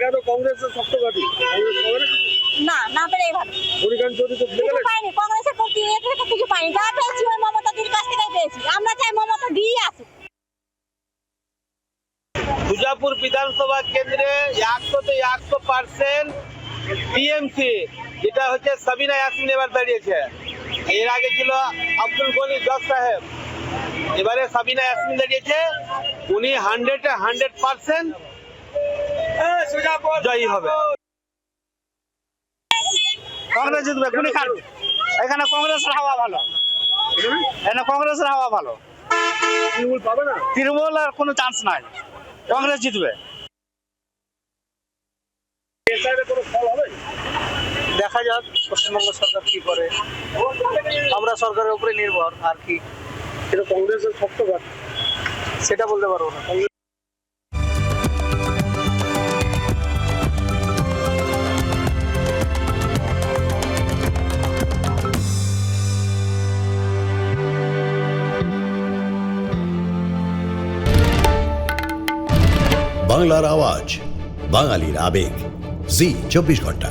কেন কংগ্রেসের শক্ত ঘাঁটি? কংগ্রেস হবে না কিছু? না না পেলেই ভালো। হরিকান্ত চৌধুরী তো ভুলে কিছু গেলেন। পাইনি, কংগ্রেসের প্রতি এ থেকে কিছু পাইনি। যা পেয়েছি ওই মমতা দিদির কাছ থেকেই পেয়েছি। আমরা চাই মমতা দিয়ে আসুক। দুর্গাপুর বিধানসভা কেন্দ্রে 100% টিএমসি, যেটা হচ্ছে সাবিনা ইয়াসমিন এবার দাঁড়িয়েছে। এর আগে ছিল আব্দুল গনি জজ সাহেব, এবারে সাবিনা ইয়াসমিন দাঁড়িয়েছে। উনি 100% জয়ী হবে। কংগ্রেস জিতবে, কোনি খান। এখানে কংগ্রেসের হাওয়া ভালো, এখানে কংগ্রেসের হাওয়া ভালো। তৃণমূল পাবে না? তৃণমূল আর কোনো চান্স নাই, কংগ্রেস জিতবে। এসআইয়ের কোনো ফল হবে? দেখা যাক পশ্চিমবঙ্গ সরকার কি করে, আমরা সরকারের উপরে নির্ভর। আর কি কিন্তু কংগ্রেসের শক্ত ঘাঁটি। সেটা বলতে পারবো না। বাংলার আওয়াজ, বাঙালির আবেগ, জি 24 ঘন্টা।